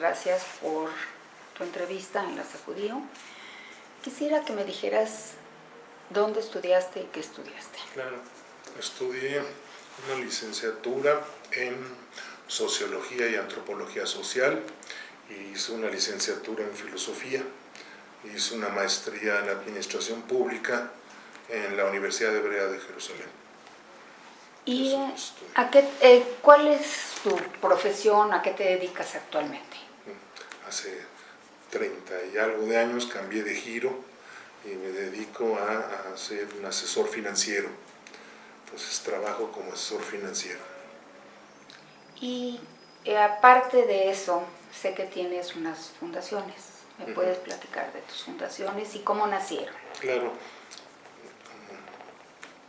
gracias por tu entrevista en La Sacudío. Quisiera que me dijeras dónde estudiaste y qué estudiaste. Claro, estudié una licenciatura en Sociología y Antropología Social, y hice una licenciatura en Filosofía, hice una maestría en Administración Pública en la Universidad Hebrea de Jerusalén. ¿Y cuál es tu profesión? ¿A qué te dedicas actualmente? Hace 30 y algo de años cambié de giro y me dedico a ser un asesor financiero. Entonces trabajo como asesor financiero. Y aparte de eso, sé que tienes unas fundaciones. ¿Me puedes platicar de tus fundaciones y cómo nacieron? Claro, como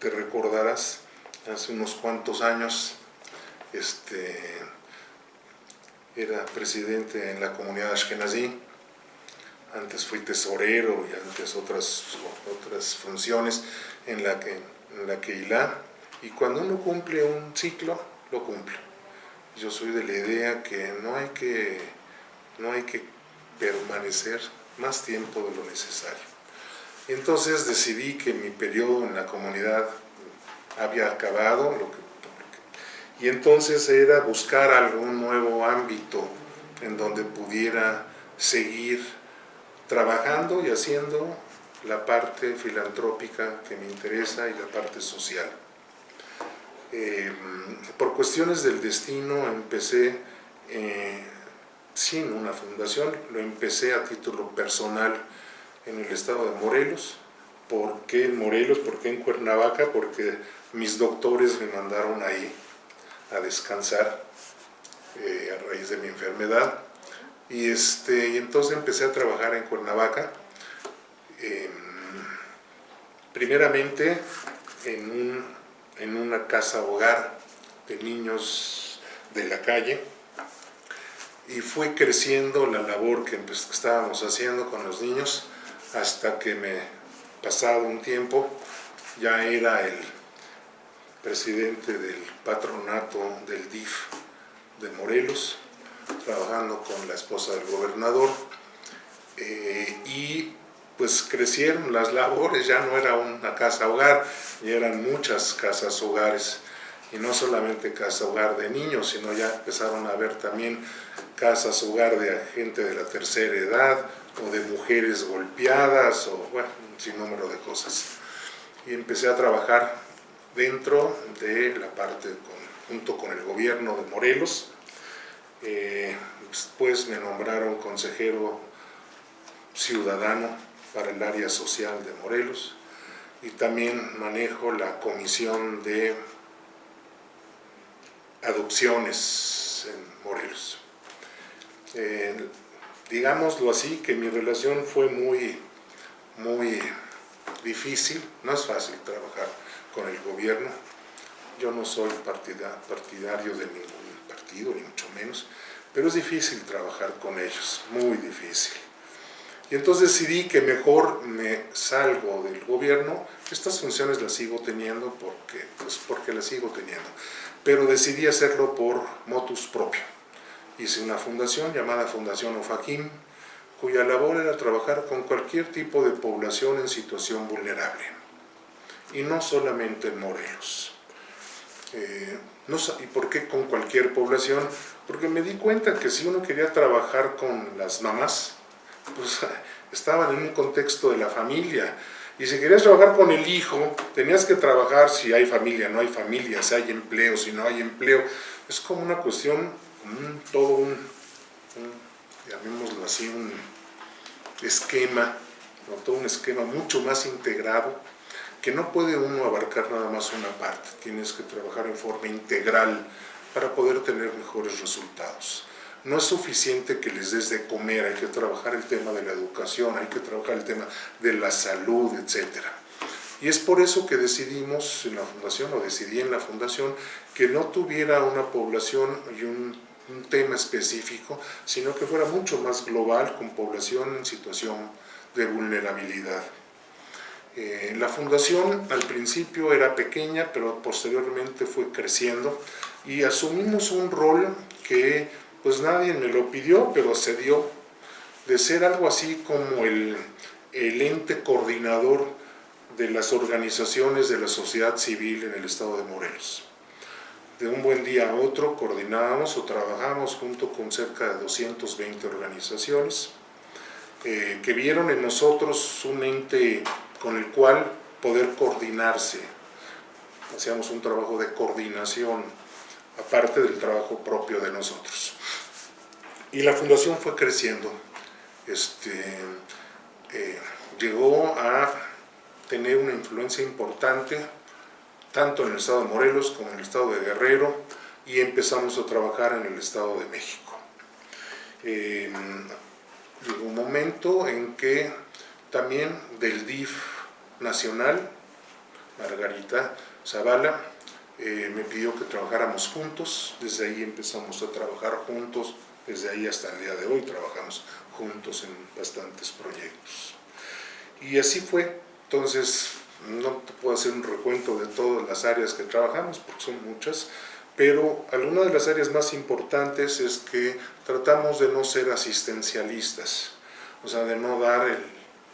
te recordarás, hace unos cuantos años era presidente en la comunidad Ashkenazí. Antes fui tesorero y antes otras funciones en la Kehilá, y cuando uno cumple un ciclo, lo cumple. Yo soy de la idea que no hay que permanecer más tiempo de lo necesario. Y entonces decidí que mi periodo en la comunidad había acabado, y entonces era buscar algún nuevo ámbito en donde pudiera seguir trabajando y haciendo la parte filantrópica que me interesa y la parte social. Por cuestiones del destino empecé sin una fundación, lo empecé a título personal en el estado de Morelos. ¿Por qué en Morelos? ¿Por qué en Cuernavaca? Porque mis doctores me mandaron ahí a descansar a raíz de mi enfermedad. Y entonces empecé a trabajar en Cuernavaca, primeramente en una casa hogar de niños de la calle, y fue creciendo la labor que estábamos haciendo con los niños hasta que pasado un tiempo, ya era el presidente del patronato del DIF de Morelos, trabajando con la esposa del gobernador, y pues crecieron las labores. Ya no era una casa hogar, ya eran muchas casas hogares, y no solamente casa hogar de niños, sino ya empezaron a haber también casas hogar de gente de la tercera edad, o de mujeres golpeadas, o bueno, un sinnúmero de cosas. Y empecé a trabajar dentro de la parte junto con el gobierno de Morelos. Después me nombraron consejero ciudadano para el área social de Morelos, y también manejo la comisión de adopciones en Morelos. Digámoslo así, que mi relación fue muy difícil. No es fácil trabajar con el gobierno. Yo no soy partidario de ningún partido, ni mucho menos, pero es difícil trabajar con ellos, muy difícil. Y entonces decidí que mejor me salgo del gobierno. Estas funciones las sigo teniendo porque las sigo teniendo, pero decidí hacerlo por motus propio. Hice una fundación llamada Fundación Ofakim, cuya labor era trabajar con cualquier tipo de población en situación vulnerable, y no solamente en Morelos. ¿Y por qué con cualquier población? Porque me di cuenta que si uno quería trabajar con las mamás, pues estaban en un contexto de la familia, y si querías trabajar con el hijo, tenías que trabajar si hay familia, no hay familia, si hay empleo, si no hay empleo. Es como una cuestión, llamémoslo así, un esquema, ¿no? Todo un esquema mucho más integrado, que no puede uno abarcar nada más una parte. Tienes que trabajar en forma integral para poder tener mejores resultados. No es suficiente que les des de comer, hay que trabajar el tema de la educación, hay que trabajar el tema de la salud, etc. Y es por eso que decidí en la fundación, que no tuviera una población y un tema específico, sino que fuera mucho más global, con población en situación de vulnerabilidad. La fundación al principio era pequeña, pero posteriormente fue creciendo, y asumimos un rol que pues nadie me lo pidió, pero se dio, de ser algo así como el ente coordinador de las organizaciones de la sociedad civil en el estado de Morelos. De un buen día a otro coordinábamos o trabajábamos junto con cerca de 220 organizaciones que vieron en nosotros un ente con el cual poder coordinarse. Hacíamos un trabajo de coordinación, aparte del trabajo propio de nosotros. Y la fundación fue creciendo. Llegó a tener una influencia importante, tanto en el estado de Morelos como en el estado de Guerrero, y empezamos a trabajar en el estado de México. Llegó un momento en que también del DIF nacional, Margarita Zavala, me pidió que trabajáramos juntos. Desde ahí empezamos a trabajar juntos, desde ahí hasta el día de hoy trabajamos juntos en bastantes proyectos. Y así fue. Entonces, no te puedo hacer un recuento de todas las áreas que trabajamos, porque son muchas, pero alguna de las áreas más importantes es que tratamos de no ser asistencialistas, o sea, de no dar el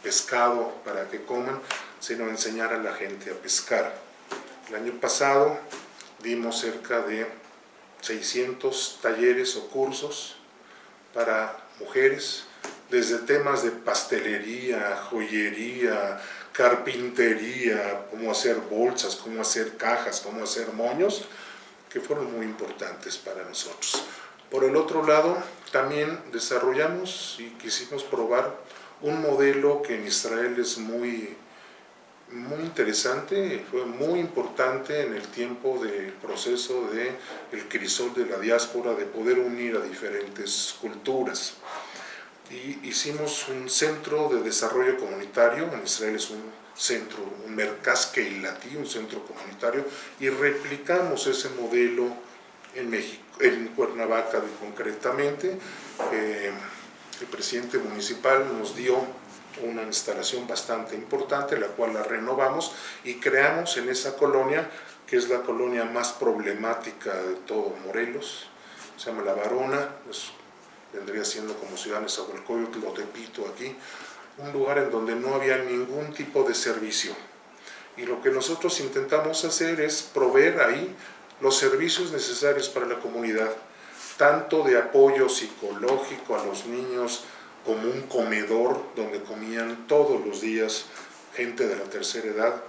pescado para que coman, sino enseñar a la gente a pescar. El año pasado dimos cerca de 600 talleres o cursos para mujeres, desde temas de pastelería, joyería, carpintería, cómo hacer bolsas, cómo hacer cajas, cómo hacer moños, que fueron muy importantes para nosotros. Por el otro lado, también desarrollamos y quisimos probar un modelo que en Israel es muy interesante, fue muy importante en el tiempo del proceso del crisol de la diáspora, de poder unir a diferentes culturas. Y hicimos un centro de desarrollo comunitario, en Israel es un centro, un Merkaz Keilati, un centro comunitario, y replicamos ese modelo en México, en Cuernavaca concretamente. El presidente municipal nos dio una instalación bastante importante, la cual la renovamos y creamos en esa colonia, que es la colonia más problemática de todo Morelos, se llama La Varona, vendría siendo como Ciudad de Nezahualcóyotl o Tepito aquí, un lugar en donde no había ningún tipo de servicio. Y lo que nosotros intentamos hacer es proveer ahí los servicios necesarios para la comunidad, tanto de apoyo psicológico a los niños, como un comedor donde comían todos los días gente de la tercera edad,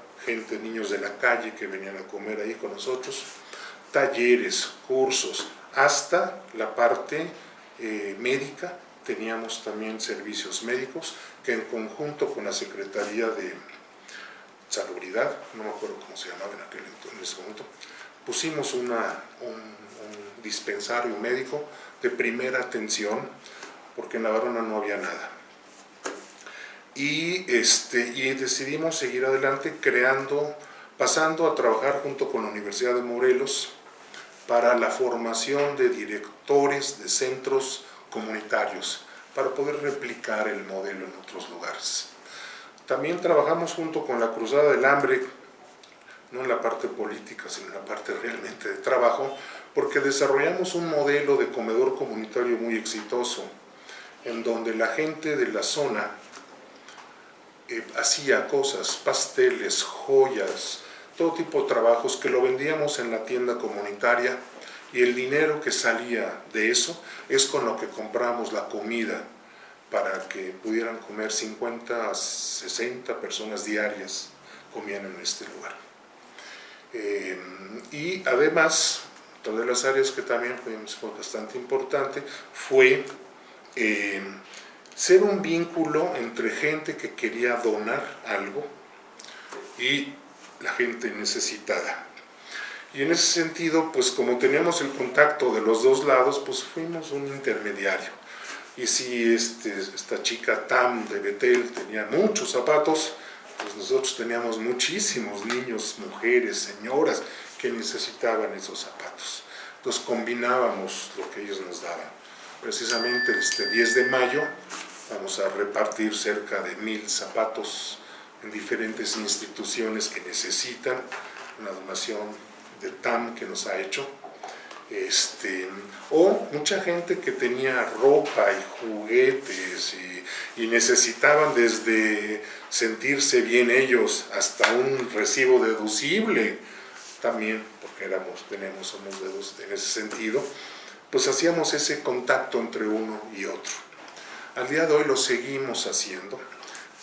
niños de la calle que venían a comer ahí con nosotros, talleres, cursos, hasta la parte médica. Teníamos también servicios médicos que en conjunto con la Secretaría de Salubridad, no me acuerdo cómo se llamaba en ese momento, pusimos un dispensario médico de primera atención, porque en La Varona no había nada. Y decidimos seguir adelante pasando a trabajar junto con la Universidad de Morelos para la formación de directores de centros comunitarios, para poder replicar el modelo en otros lugares. También trabajamos junto con la Cruzada del Hambre, no en la parte política, sino en la parte realmente de trabajo, porque desarrollamos un modelo de comedor comunitario muy exitoso, en donde la gente de la zona hacía cosas, pasteles, joyas, todo tipo de trabajos que lo vendíamos en la tienda comunitaria, y el dinero que salía de eso es con lo que compramos la comida para que pudieran comer 50 a 60 personas diarias comían en este lugar. Y además, todas las áreas que también fue bastante importante fue ser un vínculo entre gente que quería donar algo y la gente necesitada. Y en ese sentido, pues como teníamos el contacto de los dos lados, pues fuimos un intermediario. Y si esta chica Tam de Betel tenía muchos zapatos, pues nosotros teníamos muchísimos niños, mujeres, señoras que necesitaban esos zapatos. Entonces combinábamos lo que ellos nos daban. Precisamente este 10 de mayo vamos a repartir cerca de 1000 zapatos en diferentes instituciones que necesitan una donación de TAM que nos ha hecho, o mucha gente que tenía ropa y juguetes y necesitaban desde sentirse bien ellos hasta un recibo deducible también, porque somos dedos en ese sentido, pues hacíamos ese contacto entre uno y otro. Al día de hoy lo seguimos haciendo,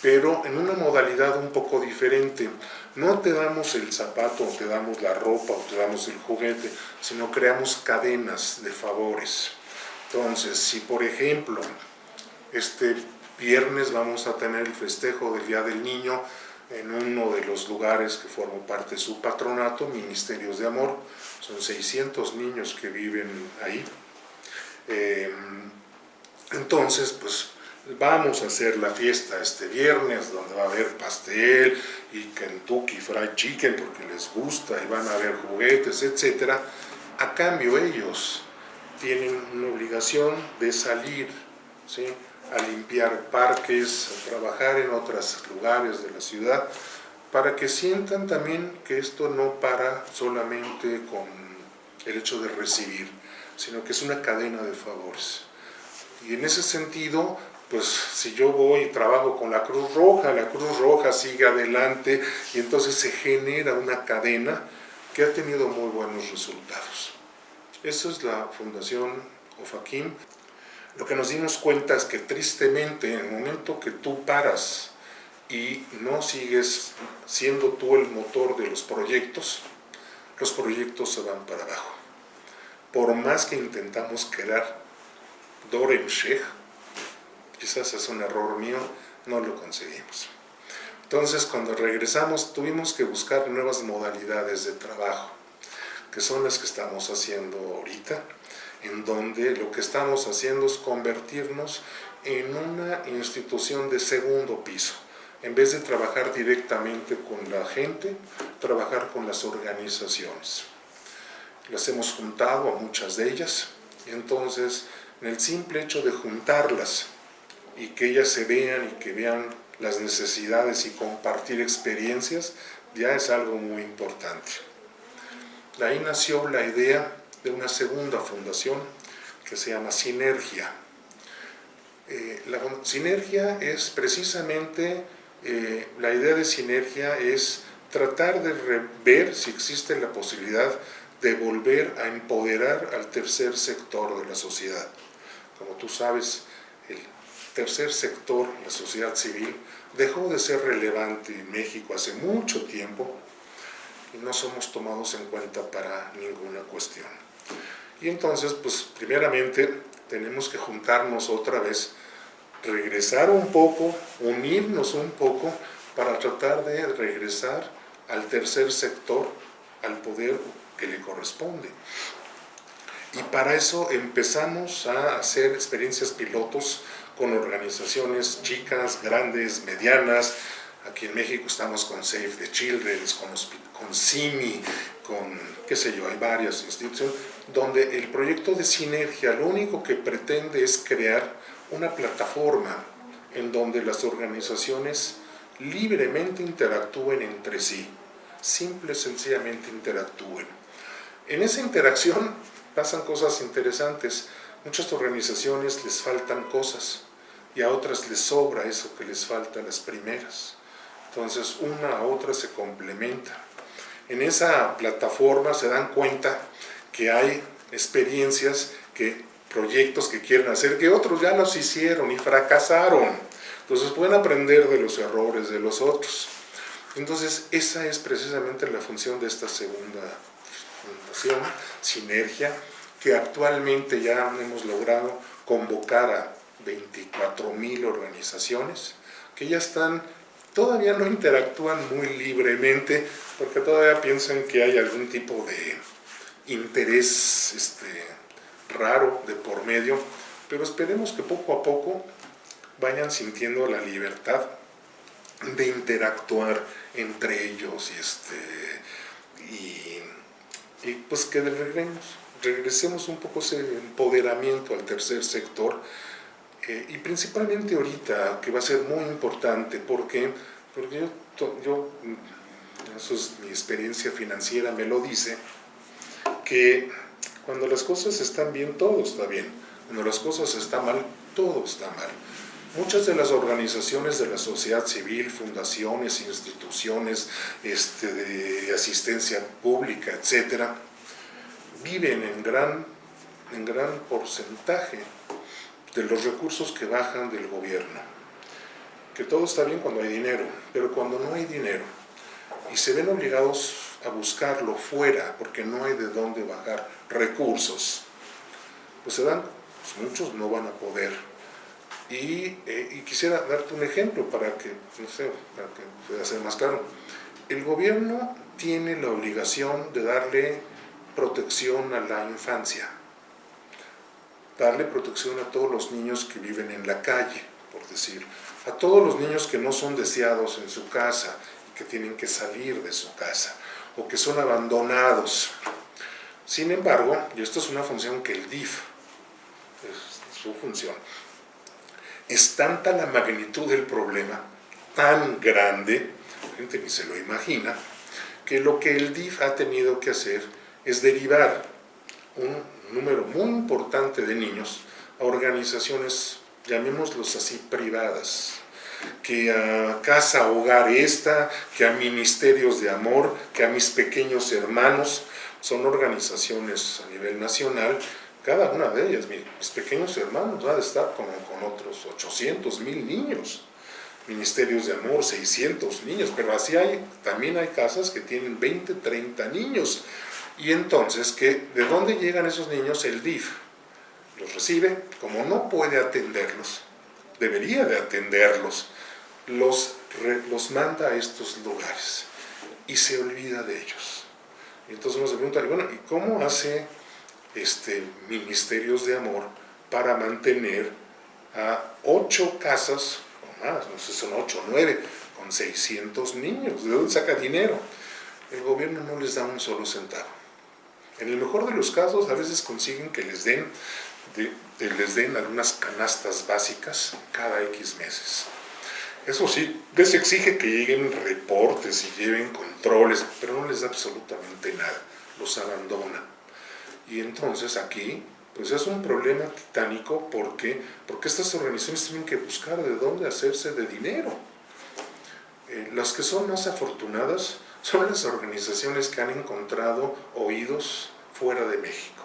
pero en una modalidad un poco diferente. No te damos el zapato, o te damos la ropa, o te damos el juguete, sino creamos cadenas de favores. Entonces, si por ejemplo, este viernes vamos a tener el festejo del Día del Niño en uno de los lugares que formo parte de su patronato, Ministerios de Amor, son 600 niños que viven ahí. Entonces, pues vamos a hacer la fiesta este viernes, donde va a haber pastel y Kentucky Fried Chicken porque les gusta, y van a haber juguetes, etc. A cambio ellos tienen una obligación de salir, ¿sí?, a limpiar parques, a trabajar en otros lugares de la ciudad, para que sientan también que esto no para solamente con el hecho de recibir, sino que es una cadena de favores. Y en ese sentido, pues si yo voy y trabajo con la Cruz Roja sigue adelante, y entonces se genera una cadena que ha tenido muy buenos resultados. Esa es la Fundación Ofakim. Lo que nos dimos cuenta es que tristemente, en el momento que tú paras y no sigues siendo tú el motor de los proyectos se van para abajo. Por más que intentamos crear Dorem Sheikh, quizás es un error mío, no lo conseguimos. Entonces, cuando regresamos, tuvimos que buscar nuevas modalidades de trabajo, que son las que estamos haciendo ahorita, en donde lo que estamos haciendo es convertirnos en una institución de segundo piso. En vez de trabajar directamente con la gente, trabajar con las organizaciones. Las hemos juntado a muchas de ellas, y entonces, en el simple hecho de juntarlas y que ellas se vean y que vean las necesidades y compartir experiencias, ya es algo muy importante. De ahí nació la idea de una segunda fundación que se llama Sinergia. La Sinergia es precisamente, la idea de Sinergia es tratar de ver si existe la posibilidad de volver a empoderar al tercer sector de la sociedad. Como tú sabes, el tercer sector, la sociedad civil, dejó de ser relevante en México hace mucho tiempo y no somos tomados en cuenta para ninguna cuestión. Y entonces, pues primeramente tenemos que juntarnos otra vez, regresar un poco, unirnos un poco para tratar de regresar al tercer sector, al poder que le corresponde. Y para eso empezamos a hacer experiencias pilotos con organizaciones chicas, grandes, medianas. Aquí en México estamos con Save the Children, con CIMI, con, qué sé yo, hay varias instituciones, donde el proyecto de Sinergia lo único que pretende es crear una plataforma en donde las organizaciones libremente interactúen entre sí, simple y sencillamente interactúen. En esa interacción pasan cosas interesantes. Muchas organizaciones les faltan cosas y a otras les sobra eso que les falta a las primeras. Entonces una a otra se complementa. En esa plataforma se dan cuenta que hay experiencias, proyectos que quieren hacer, que otros ya los hicieron y fracasaron. Entonces pueden aprender de los errores de los otros. Entonces esa es precisamente la función de esta segunda fundación, Sinergia, que actualmente ya hemos logrado convocar a 24,000 organizaciones que ya están, todavía no interactúan muy libremente porque todavía piensan que hay algún tipo de interés raro de por medio, pero esperemos que poco a poco vayan sintiendo la libertad de interactuar entre ellos y pues que regresemos un poco ese empoderamiento al tercer sector, y principalmente ahorita, que va a ser muy importante. Porque yo, eso es mi experiencia financiera, me lo dice, que Cuando las cosas están bien, todo está bien. Cuando las cosas están mal, todo está mal. Muchas de las organizaciones de la sociedad civil, fundaciones, instituciones de asistencia pública, etcétera, viven en gran porcentaje de los recursos que bajan del gobierno. Que todo está bien cuando hay dinero, pero cuando no hay dinero y se ven obligados a buscarlo fuera porque no hay de dónde bajar recursos, pues se dan, pues muchos no van a poder. Y quisiera darte un ejemplo para que pueda ser más claro. El gobierno tiene la obligación de darle protección a la infancia, darle protección a todos los niños que viven en la calle, por decir, a todos los niños que no son deseados en su casa y que tienen que salir de su casa o que son abandonados. Sin embargo, y esto es una función que el DIF, es su función, es tanta la magnitud del problema, tan grande, la gente ni se lo imagina, que lo que el DIF ha tenido que hacer es derivar un número muy importante de niños a organizaciones, llamémoslos así, privadas, que a Casa Hogar Esta, que a Ministerios de Amor, que a Mis Pequeños Hermanos, son organizaciones a nivel nacional. Cada una de ellas, Mis Pequeños Hermanos, va a estar con otros 800,000 niños. Ministerios de Amor, 600 niños, pero así también hay casas que tienen 20, 30 niños. Y entonces, ¿de dónde llegan esos niños? El DIF los recibe, como no puede atenderlos, debería de atenderlos, los manda a estos lugares y se olvida de ellos. Y entonces uno se pregunta, bueno, ¿y cómo hace Ministerios de Amor para mantener a 8 casas, o más, no sé, son 8 o 9, con 600 niños? ¿De dónde saca dinero? El gobierno no les da un solo centavo. En el mejor de los casos, a veces consiguen que les den algunas canastas básicas cada X meses. Eso sí, les exige que lleguen reportes y lleven controles, pero no les da absolutamente nada, los abandona. Y entonces aquí, pues es un problema titánico porque estas organizaciones tienen que buscar de dónde hacerse de dinero. Las que son más afortunadas son las organizaciones que han encontrado oídos fuera de México.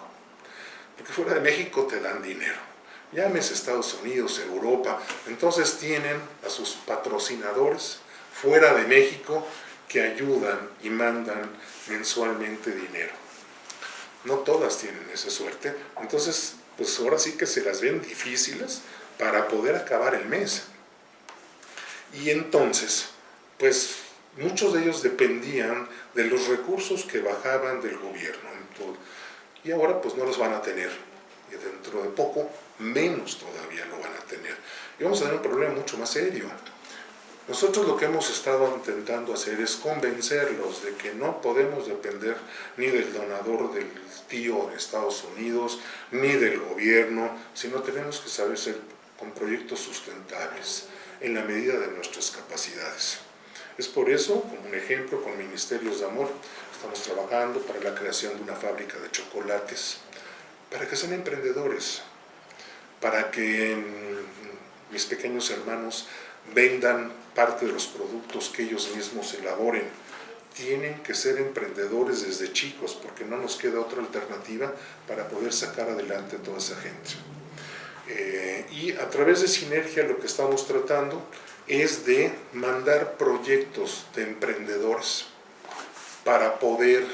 Porque fuera de México te dan dinero. Llámese Estados Unidos, Europa. Entonces tienen a sus patrocinadores fuera de México que ayudan y mandan mensualmente dinero. No todas tienen esa suerte. Entonces, pues ahora sí que se las ven difíciles para poder acabar el mes. Y entonces, pues muchos de ellos dependían de los recursos que bajaban del gobierno. Y ahora pues no los van a tener. Y dentro de poco, menos todavía lo van a tener. Y vamos a tener un problema mucho más serio. Nosotros lo que hemos estado intentando hacer es convencerlos de que no podemos depender ni del donador del tío en Estados Unidos, ni del gobierno, sino tenemos que saber ser con proyectos sustentables, en la medida de nuestras capacidades. Es por eso, como un ejemplo, con Ministerios de Amor, estamos trabajando para la creación de una fábrica de chocolates, para que sean emprendedores, para que Mis Pequeños Hermanos vendan parte de los productos que ellos mismos elaboren. Tienen que ser emprendedores desde chicos, porque no nos queda otra alternativa para poder sacar adelante a toda esa gente. Y a través de Sinergia lo que estamos tratando es de mandar proyectos de emprendedores para poder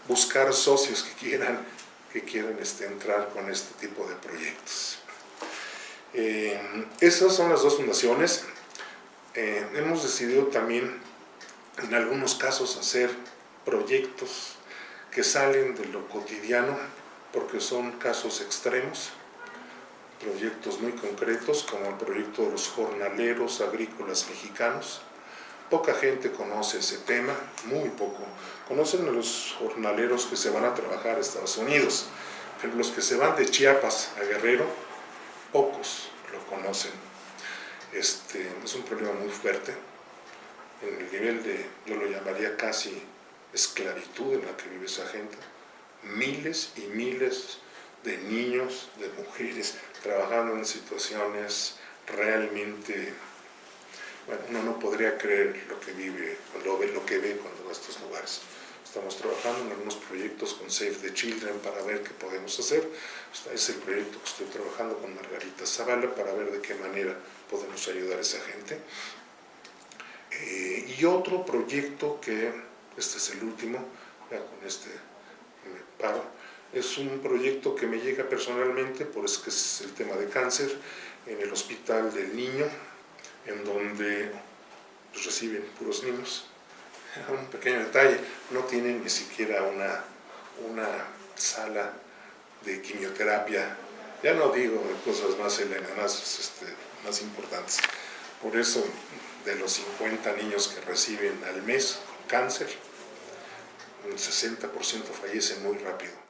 buscar socios que quieran entrar con este tipo de proyectos. Esas son las dos fundaciones. Hemos decidido también en algunos casos hacer proyectos que salen de lo cotidiano porque son casos extremos, proyectos muy concretos como el proyecto de los jornaleros agrícolas mexicanos. Poca gente conoce ese tema, muy poco. Conocen a los jornaleros que se van a trabajar a Estados Unidos, pero los que se van de Chiapas a Guerrero, pocos lo conocen. Es un problema muy fuerte, en el nivel de, yo lo llamaría casi esclavitud en la que vive esa gente. miles y miles de niños, de mujeres, trabajando en situaciones realmente, bueno, uno no podría creer lo que vive, lo que ve cuando va a estos lugares. Estamos trabajando en algunos proyectos con Save the Children para ver qué podemos hacer. Este es el proyecto que estoy trabajando con Margarita Zavala para ver de qué manera podemos ayudar a esa gente. Y otro proyecto que, este es el último, ya con este me paro, es un proyecto que me llega personalmente, por eso que es el tema de cáncer, en el Hospital del Niño, en donde pues, reciben puros niños. Un pequeño detalle, no tienen ni siquiera una sala de quimioterapia, ya no digo de cosas más más importantes. Por eso, de los 50 niños que reciben al mes con cáncer, un 60% fallecen muy rápido.